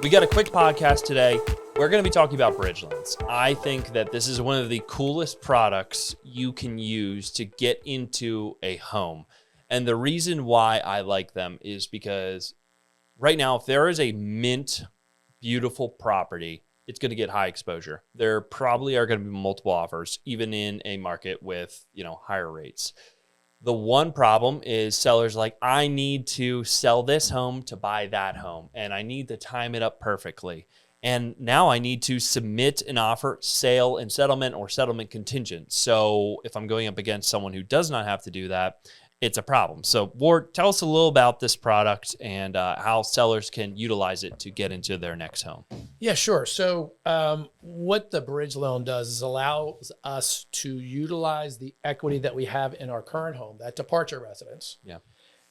We got a quick podcast today. We're going to be talking about bridge loans. I think that this is one of the coolest products you can use to get into a home. And the reason why I like them is because right now, if there is a mint, beautiful property, it's going to get high exposure. There probably are going to be multiple offers, even in a market with, higher rates. The one problem is sellers like, I need to sell this home to buy that home, and I need to time it up perfectly. And now I need to submit an offer, sale and settlement, or settlement contingent. So if I'm going up against someone who does not have to do that, it's a problem. So Ward, tell us a little about this product and how sellers can utilize it to get into their next home. Yeah, sure. So what the bridge loan does is allows us to utilize the equity that we have in our current home, that departure residence,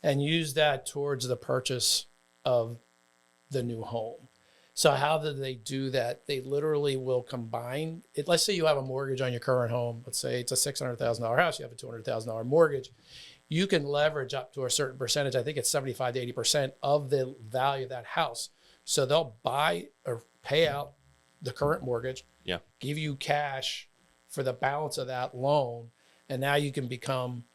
and use that towards the purchase of the new home. So how do they do that? They literally will combine it. Let's say you have a mortgage on your current home. Let's say it's a $600,000 house. You have a $200,000 mortgage. You can leverage up to a certain percentage. I think it's 75 to 80% of the value of that house. So they'll buy or pay out the current mortgage, give you cash for the balance of that loan. And now you can become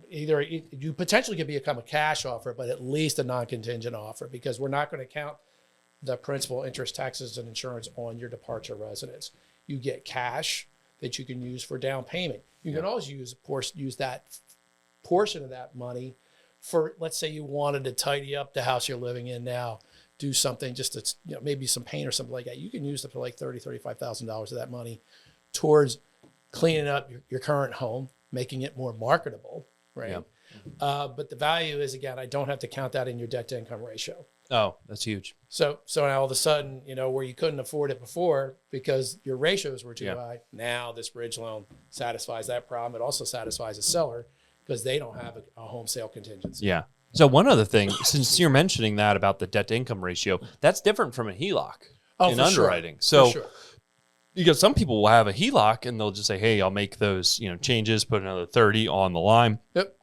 you potentially could become a cash offer, but at least a non-contingent offer, because we're not going to count the principal, interest, taxes, and insurance on your departure residence. You get cash that you can use for down payment. You can always use that portion of that money for, let's say you wanted to tidy up the house you're living in now, do something just to, maybe some paint or something like that. You can use up to like $30,000, $35,000 of that money towards cleaning up your current home, making it more marketable, right? Yeah. But the value is, again, I don't have to count that in your debt to income ratio. Oh, that's huge. So now all of a sudden, where you couldn't afford it before because your ratios were too high, now this bridge loan satisfies that problem. It also satisfies a seller because they don't have a home sale contingency. Yeah. So one other thing, since you're mentioning that about the debt to income ratio, that's different from a HELOC in underwriting. Sure. So because some people will have a HELOC and they'll just say, hey, I'll make those changes, put another 30 on the line. Yep.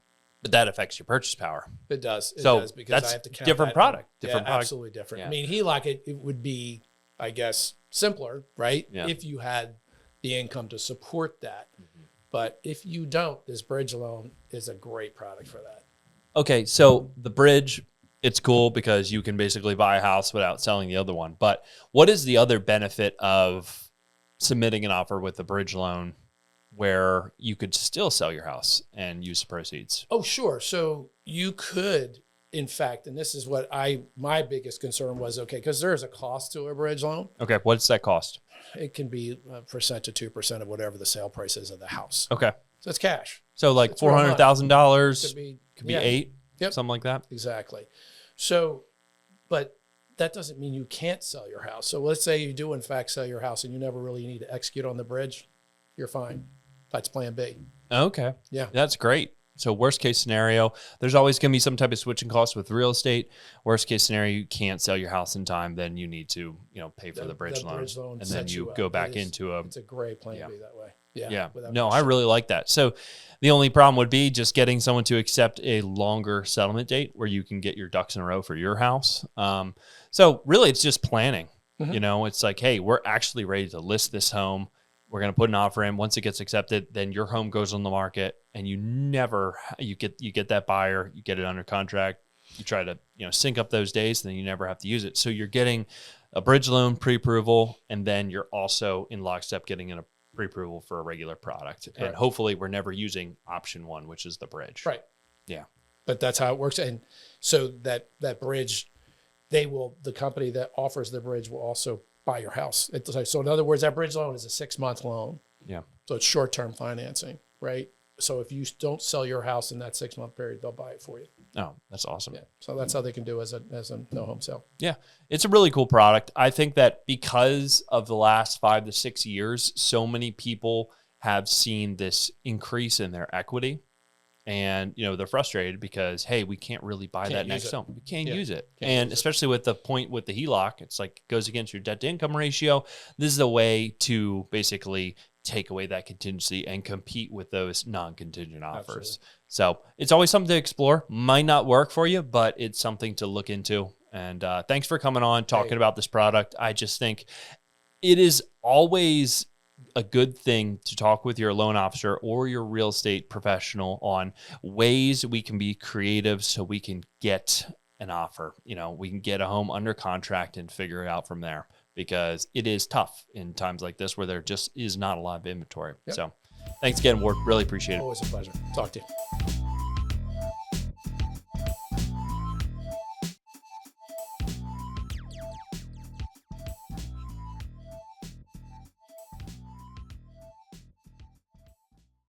But that affects your purchase power. It does. So does, because that's I have to count different that product. Absolutely different. Yeah. I mean, HELOC, it would be, I guess, simpler, right? Yeah. If you had the income to support that. Mm-hmm. But if you don't, this bridge loan is a great product for that. Okay, so the bridge, it's cool because you can basically buy a house without selling the other one. But what is the other benefit of submitting an offer with the bridge loan where you could still sell your house and use the proceeds? Oh, sure. So you could, in fact, and this is what my biggest concern was, because there's a cost to a bridge loan. Okay. What's that cost? It can be 1% to 2% of whatever the sale price is of the house. Okay. So it's cash. So like $400,000 could be $8, something like that. Exactly. So, but that doesn't mean you can't sell your house. So let's say you do in fact sell your house and you never really need to execute on the bridge. You're fine. That's plan B. Okay. Yeah. That's great. So worst case scenario, there's always going to be some type of switching cost with real estate. Worst case scenario, you can't sell your house in time. Then you need to, pay for the bridge loan. And then you go back into it's a great plan B that way. Yeah. No, I really like that. So the only problem would be just getting someone to accept a longer settlement date where you can get your ducks in a row for your house. So really it's just planning. Mm-hmm. It's like, hey, we're actually ready to list this home. We're going to put an offer in. Once it gets accepted, then your home goes on the market and you get that buyer, you get it under contract. You try to, sync up those days, and then you never have to use it. So you're getting a bridge loan pre-approval, and then you're also in lockstep getting a pre-approval for a regular product. Right. And hopefully we're never using option one, which is the bridge. Right. Yeah. But that's how it works. And so that bridge, the company that offers the bridge will also buy your house. So in other words, that bridge loan is a 6-month loan. Yeah. So it's short-term financing, right? So if you don't sell your house in that 6-month period, they'll buy it for you. Oh, that's awesome. Yeah. So that's how they can do as a no home sale. Yeah. It's a really cool product. I think that because of the last 5 to 6 years, so many people have seen this increase in their equity. And, they're frustrated because, hey, we can't really buy that next home. We can't use it. And especially with the point with the HELOC, it's like it goes against your debt to income ratio. This is a way to basically take away that contingency and compete with those non-contingent offers. Absolutely. So it's always something to explore. Might not work for you, but it's something to look into And thanks for coming on, talking about this product. I just think it is always a good thing to talk with your loan officer or your real estate professional on ways we can be creative so we can get an offer. You know, we can get a home under contract and figure it out from there, because it is tough in times like this where there just is not a lot of inventory. Yep. So thanks again, Ward. Really appreciate it. Always a pleasure. Talk to you.